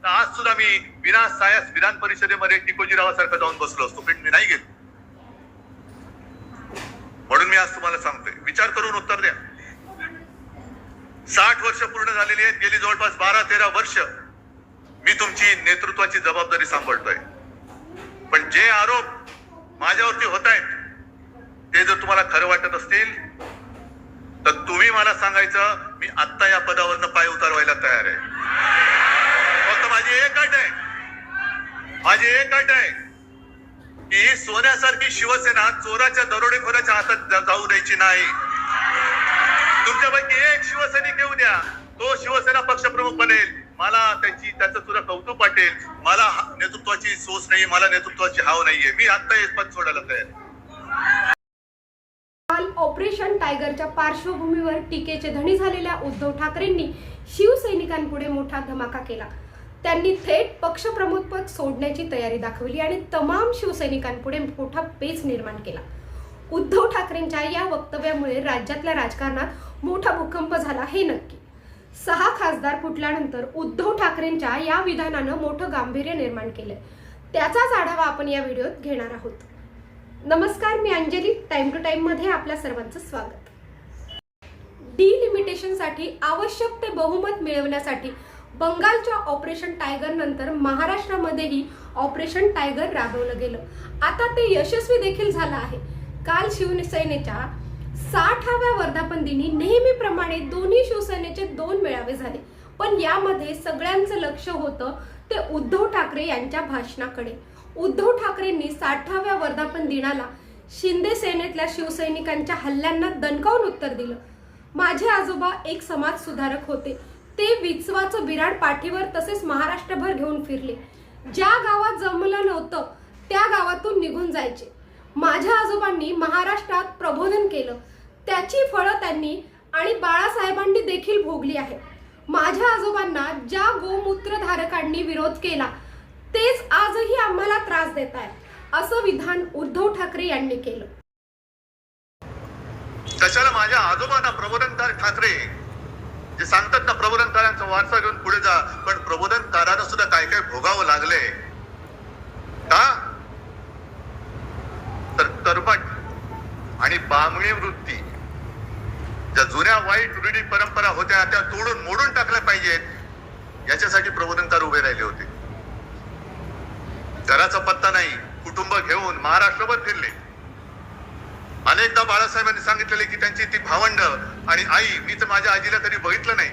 तर आज सुद्धा मी विना सायास विधान परिषदेमध्ये टिकोजीरावासारखं जाऊन बसलो असतो, पण मी नाही गेलो. म्हणून मी आज तुम्हाला सांगतोय, विचार करून उत्तर द्या. 60 वर्ष पूर्ण झालेली आहेत. गेली जवळपास 12-13 वर्ष मी तुमची नेतृत्वाची जबाबदारी सांभाळतोय. पण जे आरोप माझ्यावरती होत आहेत ते जर तुम्हाला खरं वाटत असतील तर तुम्ही मला सांगायचं, मी आत्ता या पदावरनं पाय उतारवायला तयार आहे. फक्त माझी एक अट आहे की ही सोन्यासारखी शिवसेना चोराच्या दरोडेखोराच्या हातात जाऊ द्यायची नाही. तुमच्यापैकी एक शिवसैनिक येऊ द्या, तो शिवसेना पक्षप्रमुख बनेल, मला त्याचं सुद्धा कौतुक वाटेल. मला नेतृत्वाची सोच नाही, मला नेतृत्वाची हाव नाहीये. मी आता हे पद सोडायला तयार आहे. काल ऑपरेशन टायगरच्या पार्श्वभूमीवर टीकेचे धनी झालेल्या उद्धव ठाकरेंनी शिवसैनिकांपुढे मोठा धमाका केला. त्यांनी थेट पक्षप्रमुखपद सोडण्याची तयारी दाखवली आणि तमाम शिवसैनिकांपुढे मोठा पेच निर्माण केला. उद्धव ठाकरेंच्या या वक्तव्यामुळे राज्यातल्या राजकारणात मोठा भूकंप झाला हे नक्की. 6 खासदार फुटल्यानंतर उद्धव ठाकरेंच्या या विधानानं मोठं गांभीर्य निर्माण केलंय. त्याचाच आढावा आपण या व्हिडिओत घेणार आहोत. नमस्कार, मी अंजली. टाइम टू टाइम मध्ये आपल्या सर्वांचं स्वागत. डिलिमिटेशनसाठी आवश्यक ते बहुमत मिळवण्यासाठी बंगालच्या ऑपरेशन टायगर नंतर महाराष्ट्रामध्येही ऑपरेशन टायगर राबवलं गेलं. आता ते यशस्वी देखील झालं आहे. काल शिवसेनेच्या 60व्या वर्धापन दिनी नेहमीप्रमाणे दोन्ही शिवसेनेचे 2 मेळावे झाले. पण यामध्ये सगळ्यांचं लक्ष होतं ते उद्धव ठाकरे यांच्या भाषणाकडे. उद्धव ठाकरेंनी 60व्या वर्धापन दिनाला शिंदे सेनेतल्या शिवसैनिकांच्या हल्ल्यांना दणकावून उत्तर दिलं. माझे आजोबा एक समाज सुधारक होते. ते विश्वाचं बिराड पाठीवर तसेच महाराष्ट्रभर घेऊन फिरले. ज्या गावात जमलं नव्हतं त्या गावातून निघून जायचे. माझ्या आजोबांनी महाराष्ट्रात प्रबोधन केलं. त्याची फळं त्यांनी आणि बाळासाहेबांनी देखील भोगली आहे. माझ्या आजोबांना ज्या गोमूत्रधारकांनी विरोध केला तेच आजही आम्हाला त्रास देत आहे, असं विधान उद्धव ठाकरे यांनी केलं. कशाला माझ्या आजोबांना प्रबोधनकार ठाकरे जे सांगतात ना, प्रबोधनकारांचा वारसा घेऊन पुढे जा, पण प्रबोधनकारांना सुद्धा काय काय भोगावं लागले का? तर कर्मठ आणि बामणी वृत्ती, ज्या जुन्या वाईट रूढी परंपरा होत्या त्या तोडून मोडून टाकल्या पाहिजेत, याच्यासाठी प्रबोधनकार उभे राहिले होते. घराचा पत्ता नाही, कुटुंब घेऊन महाराष्ट्रभर फिरले. अनेकदा बाळासाहेबांनी सांगितलेले की त्यांची ती भावंड आणि आई, मी तर माझ्या आजीला कधी बघितलं नाही,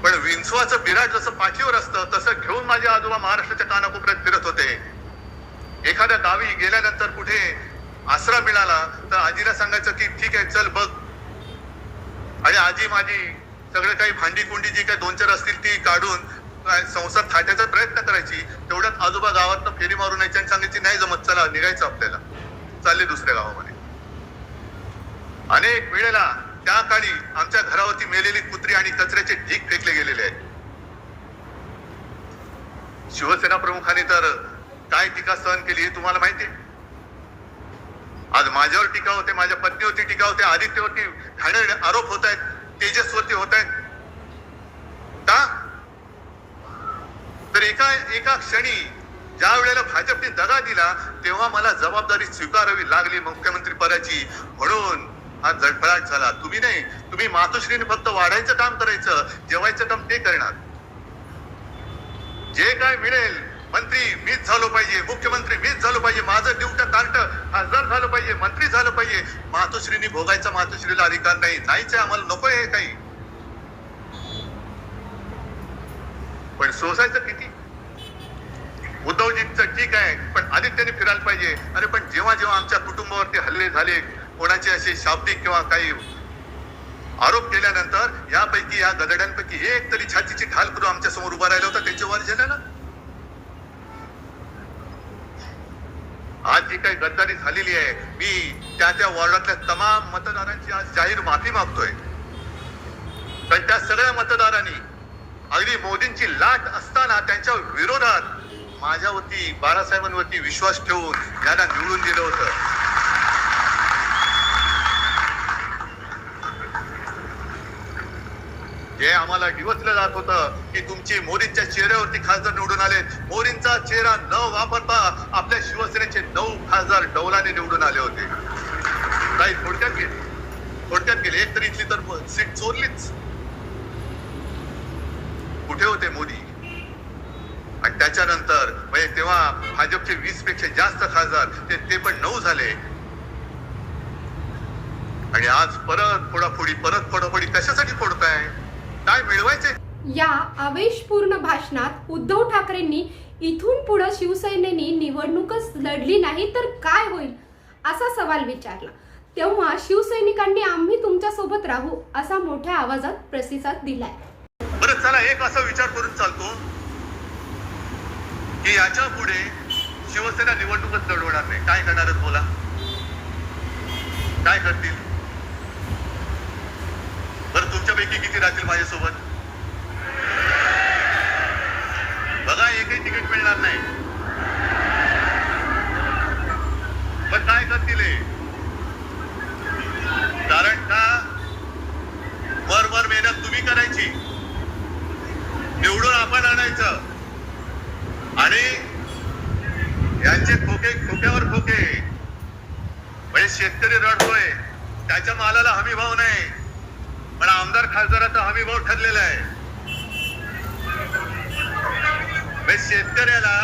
पण विंचवाचं बिराट जसं पाठीवर असतं तसं घेऊन माझे आजोबा महाराष्ट्राच्या कानाकोपऱ्यात फिरत होते. एखाद्या गावी गेल्यानंतर कुठे आसरा मिळाला तर आजीला सांगायचं की ठीक आहे चल बघ, आणि आजी माझी सगळे काही भांडी कुंडी जी काही 2-4 असतील ती काढून संसार थाटायचा प्रयत्न करायची. तेवढ्यात आजोबा गावातनं फेरी मारून यायची आणि सांगायची नाही जमत, चला निघायचं आपल्याला, चालले दुसऱ्या गावामध्ये. अनेक वेळेला त्या काळी आमच्या घरावरती मेलेली कुत्री आणि कचऱ्याचे ढीग फेकले गेलेले आहेत. शिवसेना प्रमुखांनी तर काय टीका सहन केली हे तुम्हाला माहिती आहे. आज माझ्यावर टीका होते, माझ्या पत्नीवरती टीका होते, आदित्यवरती घाणेरडे आरोप होत आहेत, तेजसवरती होत आहेत. का? तर एका क्षणी ज्या वेळेला भाजपने दगा दिला तेव्हा मला जबाबदारी स्वीकारावी लागली मुख्यमंत्री पदाची, म्हणून हा झडफळाट झाला. तुम्ही नाही, तुम्ही मातोश्रीने फक्त वाढायचं काम करायचं, जेवायचं काम ते करणार. जे काय मिळेल, मंत्री मीच झालो पाहिजे, मुख्यमंत्री मीच झालो पाहिजे, माझं ड्युट्या कार्ट खासदार झालं पाहिजे, मंत्री झालं पाहिजे, मातोश्रीने भोगायचा मातोश्रीला अधिकार नाही. नाहीच आहे, आम्हाला नको आहे काही. पण सोसायचं किती? उद्धवजींचं ठीक आहे, पण आदित्यने फिरायला पाहिजे. अरे पण जेव्हा जेव्हा आमच्या कुटुंबावरती हल्ले झाले, कोणाचे असे शाब्दिक किंवा काही आरोप केल्यानंतर यापैकी या गदड्यांपैकी एक तरी छातीची ढाल करून आमच्या समोर उभा राहिला होता, त्याच्या वर झालेला. आज जी काही गद्दारी झालेली आहे, मी त्या वॉर्डातल्या तमाम मतदारांची आज जाहीर माफी मागतोय. पण त्या सगळ्या मतदारांनी अगदी मोदींची लाट असताना त्यांच्या विरोधात माझ्यावरती, बाळासाहेबांवरती विश्वास ठेवून यांना निवडून दिलं होतं. हे आम्हाला डिवचलं जात होतं की तुमची मोदींच्या चेहऱ्यावरती खासदार निवडून आले. मोदींचा चेहरा न वापरता आपल्या शिवसेनेचे 9 खासदार डौलाने निवडून आले होते. काही थोडक्यात गेले एक तरी इथली तर सीट चोरलीच. कुठे होते मोदी? आणि त्याच्यानंतर म्हणजे तेव्हा भाजपचे 20 पेक्षा जास्त खासदार ते पण 9 झाले. आणि आज परत फोडाफोडी कशासाठी फोडताय? काय मिळवायचे? या आवेशपूर्ण भाषणात उद्धव ठाकरेंनी इथून पुढे शिवसेनेनी निवडणूकच लढली नाही तर काय होईल असा सवाल विचारला. तेव्हा शिवसैनिकांनी आम्ही तुमच्या सोबत राहू असा मोठ्या आवाजात प्रतिसाद दिलाय. बरं चला एक असा विचार करून चालतो की याच्या पुढे शिवसेना निवडणूकच लढवणार नाही. काय करणारच बोला? काय करतील? बरं तुमच्यापैकी किती राहतील माझ्यासोबत? बघा एकही तिकीट मिळणार नाही. पण काय करतील? कारण का मर मेहनत तुम्ही करायची, निवडून आपण आणायचं आणि यांचे खोक्यावर खोके. म्हणजे शेतकरी रडतोय, त्याच्या मालाला हमी भाव नाही, पण आमदार खासदाराचा हमी भाव ठरलेला आहे. म्हणजे शेतकऱ्याला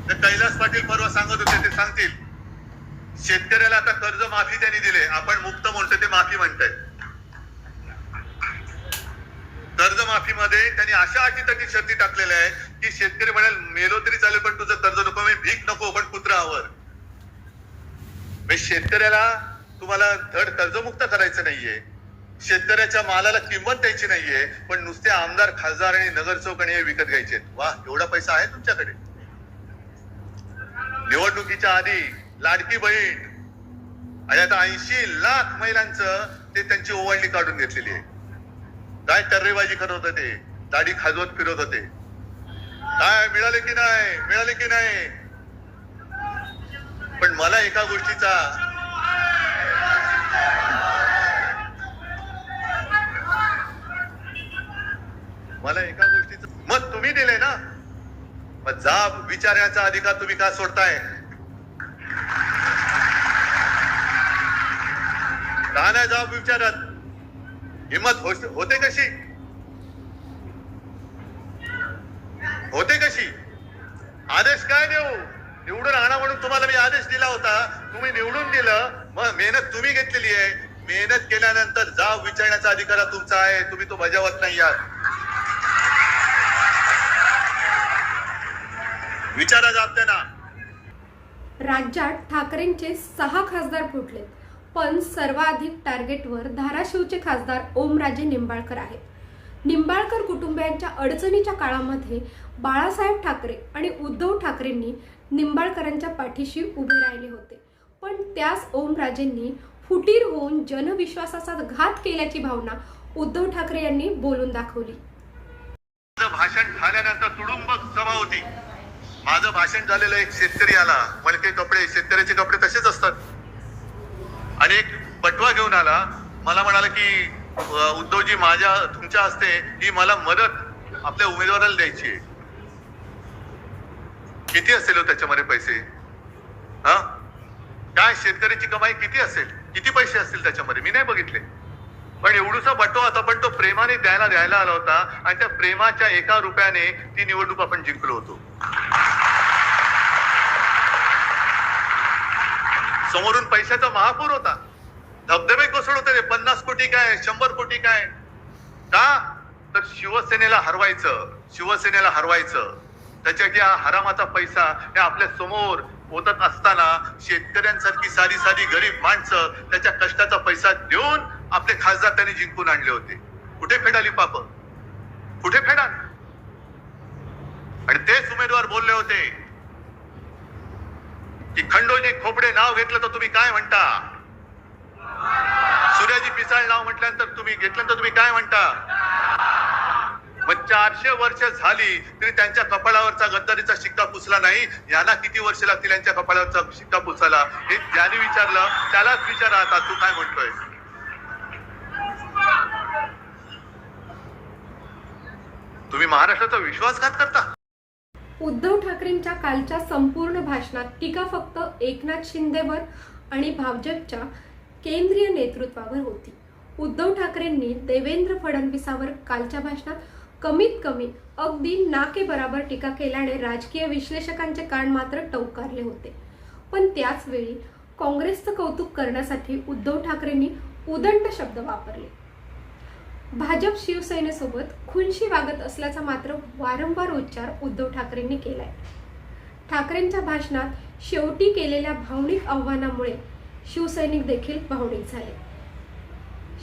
तर कैलास पाटील परवा सांगत होते ते सांगतील, शेतकऱ्याला आता कर्ज माफी त्यांनी दिले. आपण मुक्त म्हणतो ते माफी म्हणतायत. कर्जमाफीमध्ये त्यांनी अशा अटीतटी शर्ती टाकलेल्या आहे की शेतकरी म्हणाल मेलो तरी चालेल पण तुझं कर्ज नको, मी भीक नको पण कुत्रा. शेतकऱ्याला तुम्हाला धड कर्जमुक्त करायचं नाहीये, शेतकऱ्याच्या मालाला किंमत द्यायची नाहीये, पण नुसते आमदार खासदार आणि नगरसेवक आणि हे विकत घ्यायचे. वा, एवढा पैसा आहे तुमच्याकडे? निवडणुकीच्या आधी लाडकी बहीण आणि आता 80 लाख महिलांचं ते त्यांची ओवाळणी काढून घेतलेली आहे. काय टर्रेबाजी करत होते ते, दाढी खाजवत फिरत होते. काय मिळाले की नाही? पण मला एका गोष्टीचा मत तुम्ही दिले ना, मग जाब विचारण्याचा अधिकार तुम्ही का सोडताय? का नाही जाब विचारत? हिम्मत होते कशी? आदेश काय देऊ? निवडून आणा म्हणून तुम्हाला मी आदेश दिला होता, तुम्ही निवडून दिलं, मग मेहनत तुम्ही घेतलेली आहे. मेहनत केल्यानंतर जाब विचारण्याचा अधिकार तुमचा आहे, तुम्ही तो बजावत नाही आहात. विचारा जाब त्यांना. राज्यात ठाकरेंचे 6 खासदार फुटलेत, पण सर्वाधिक टार्गेटवर धाराशिवचे खासदार ओमराजे निंबाळकर आहेत. निंबाळकर कुटुंबियांच्या अडचणीच्या काळामध्ये बाळासाहेब ठाकरे आणि उद्धव ठाकरेंनी निंबाळकरांच्या पाठीशी उभे राहिले होते, पण त्याच ओमराजेंनी फुटीर होऊन जनविश्वासाचा घात केल्याची भावना उद्धव ठाकरे यांनी बोलून दाखवली. माझं भाषण झाल्यानंतर तुडुंब सभा होती. माझं भाषण झालेलं, एक शेतकरी आला, मळके कपडे, शेतकऱ्याचे कपडे तसेच असतात, आणि एक पटवा घेऊन आला. मला म्हणाला की उद्धवजी, तुमच्या हस्ते ही मला मदत आपल्या उमेदवाराला द्यायची आहे. किती असेल त्याच्यामध्ये पैसे? हा, काय शेतकऱ्याची कमाई किती असेल? किती पैसे असतील त्याच्यामध्ये? मी नाही बघितले, पण एवढूसा बटवा होता, पण तो प्रेमाने द्यायला आला होता, आणि त्या प्रेमाच्या 1 रुपयाने ती निवडणूक आपण जिंकलो होतो. समोरून पैशाचा महापूर होता, धबधबे कोसळत होते. 50 कोटी काय, 100 कोटी काय? का तर शिवसेनेला हरवायचं. त्याच्यासाठी हा हरामाचा पैसा हे आपल्या समोर होतच असताना शेतकऱ्यांसारखी साधी गरीब माणसं त्याच्या कष्टाचा पैसा देऊन आपले खासदार त्यांनी जिंकून आणले होते. कुठे फेडाली पाप? कुठे फेडा? आणि तेच उमेदवार बोलले होते की खंडोजी खोपडे नाव घेतलं तर तुम्ही काय म्हणता? सूर्याजी पिसाळ नाव म्हटल्यानंतर तुम्ही काय म्हणता? मग 400 वर्ष झाली तरी त्यांच्या कपाळावरचा गद्दारीचा शिक्का पुसला नाही. यांना किती वर्ष लागतील यांच्या कपाळावरचा शिक्का पुसायला? हे ज्याने विचारलं त्यालाच विचारा आता, तू काय म्हणतोय? तुम्ही महाराष्ट्राचा विश्वासघात करता. उद्धव ठाकरेंच्या कालच्या संपूर्ण भाषणात टीका फक्त एकनाथ शिंदेवर आणि भाजपच्या केंद्रीय नेतृत्वावर होती. उद्धव ठाकरेंनी देवेंद्र फडणवीसावर कालच्या भाषणात कमीत कमी अगदी नाके बराबर टीका केल्याने राजकीय विश्लेषकांचे कान मात्र टवकारले होते. पण त्याच वेळी काँग्रेसचं कौतुक करण्यासाठी उद्धव ठाकरेंनी उदंड शब्द वापरले. भाजप शिवसेनेसोबत खुनशी वागत असल्याचा मात्र वारंवार उच्चार उद्धव ठाकरेंनी केलाय. ठाकरेंच्या भाषणात शेवटी केलेल्या भावनिक आव्हानामुळे शिवसैनिक देखील भावनिक झाले.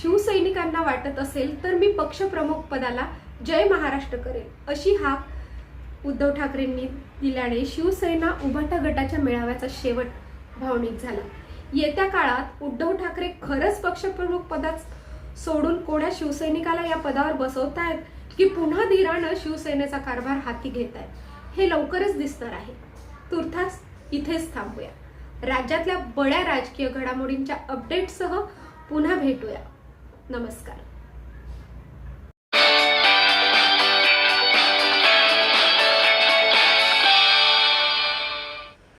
शिवसैनिकांना वाटत असेल तर मी पक्षप्रमुख पदाला जय महाराष्ट्र करेल अशी हाक उद्धव ठाकरेंनी दिल्याने शिवसेना उभाटा गटाच्या मेळाव्याचा शेवट भावनिक झाला. येत्या काळात उद्धव ठाकरे खरंच पक्षप्रमुख पदात सोडून कोणा शिवसैनिकाला या पदावर बसवतायत की पुन्हा धीरानं शिवसेनेचा कारभार हाती घेत आहेत हे लवकरच दिसणार आहे. तुर्तास इथेच थांबूया. राज्यातल्या बड्या राजकीय घडामोडींच्या अपडेटसह पुन्हा भेटूया. नमस्कार.